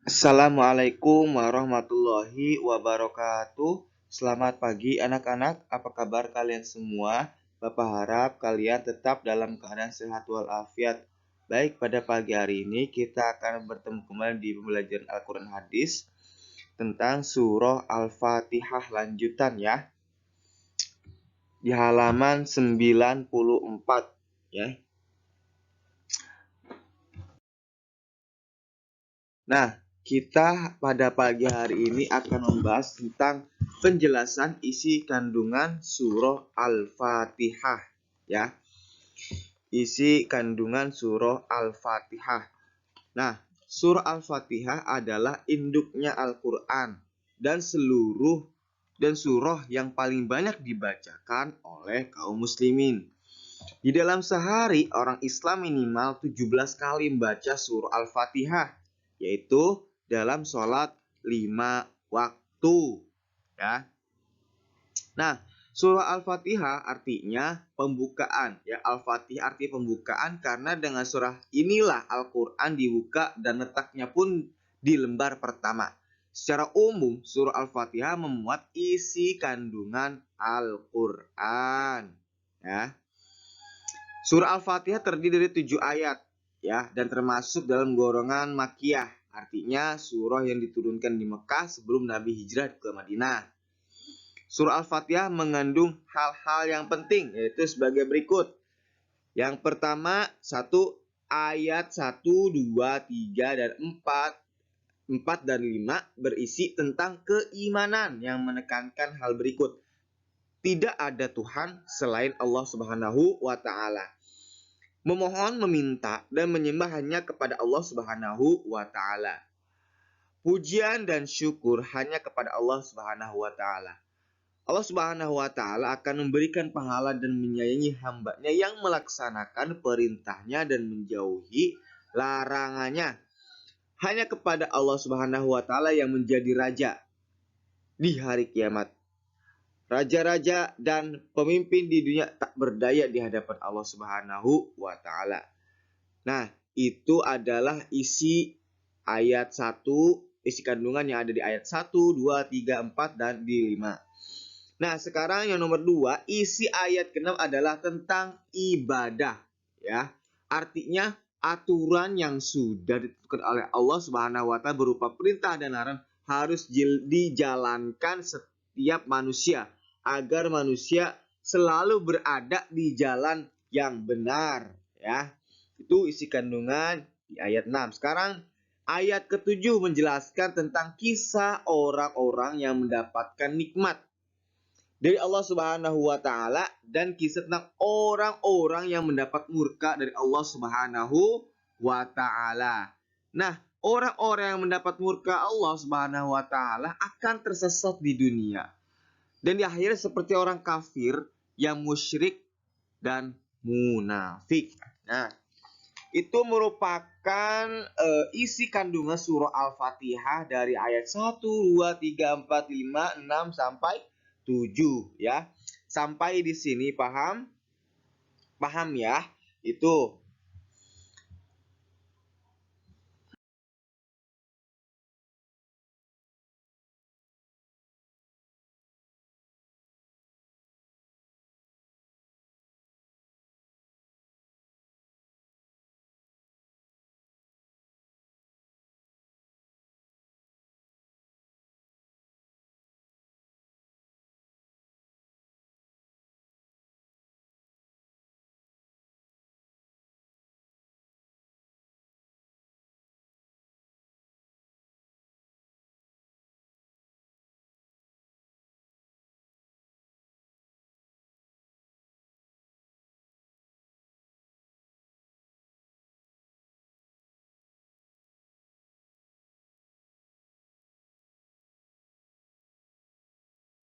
Assalamualaikum warahmatullahi wabarakatuh. Selamat pagi anak-anak, apa kabar kalian semua? Bapak harap kalian tetap dalam keadaan sehat walafiat. Baik, pada pagi hari ini kita akan bertemu kembali di pembelajaran Al-Quran Hadis tentang surah Al-Fatihah lanjutan ya. Di halaman 94 ya. Nah, kita pada pagi hari ini akan membahas tentang penjelasan isi kandungan surah Al-Fatihah ya. Isi kandungan surah Al-Fatihah. Nah, surah Al-Fatihah adalah induknya Al-Qur'an dan surah yang paling banyak dibacakan oleh kaum muslimin. Di dalam sehari, orang Islam minimal 17 kali membaca surah Al-Fatihah, yaitu dalam sholat 5 waktu. Ya. Nah, surah Al-Fatihah artinya pembukaan. Ya, Al-Fatihah artinya pembukaan karena dengan surah inilah Al-Quran dibuka dan letaknya pun di lembar pertama. Secara umum, surah Al-Fatihah memuat isi kandungan Al-Quran. Ya. Surah Al-Fatihah terdiri dari 7 ayat ya dan termasuk dalam golongan Makkiyah. Artinya surah yang diturunkan di Mekah sebelum Nabi hijrah ke Madinah. Surah Al-Fatihah mengandung hal-hal yang penting yaitu sebagai berikut. Yang pertama, ayat 1, 2, 3 dan 4 dan 5 berisi tentang keimanan yang menekankan hal berikut. Tidak ada Tuhan selain Allah Subhanahu wa taala. Memohon, meminta, dan menyembah hanya kepada Allah Subhanahu wa taala. Pujian dan syukur hanya kepada Allah Subhanahu wa taala. Allah Subhanahu wa taala akan memberikan pahala dan menyayangi hamba-Nya yang melaksanakan perintahnya dan menjauhi larangannya. Hanya kepada Allah Subhanahu wa taala yang menjadi raja di hari kiamat. Raja-raja dan pemimpin di dunia tak berdaya di hadapan Allah Subhanahu wa taala. Nah, itu adalah isi ayat 1, isi kandungan yang ada di ayat 1, 2, 3, 4 dan di 5. Nah, sekarang yang nomor 2, isi ayat ke-6 adalah tentang ibadah ya. Artinya aturan yang sudah ditentukan oleh Allah Subhanahu wa taala berupa perintah dan larangan harus dijalankan setiap manusia agar manusia selalu berada di jalan yang benar ya. Itu isi kandungan di ayat 6. Sekarang ayat ke-7 menjelaskan tentang kisah orang-orang yang mendapatkan nikmat dari Allah Subhanahu wa taala dan kisah tentang orang-orang yang mendapat murka dari Allah Subhanahu wa taala. Nah, orang-orang yang mendapat murka Allah Subhanahu wa taala akan tersesat di dunia. Dan di akhirnya seperti orang kafir yang musyrik dan munafik. Nah, itu merupakan isi kandungan surah Al-Fatihah dari ayat 1, 2, 3, 4, 5, 6 sampai 7 ya. Sampai di sini paham? Paham ya? Itu.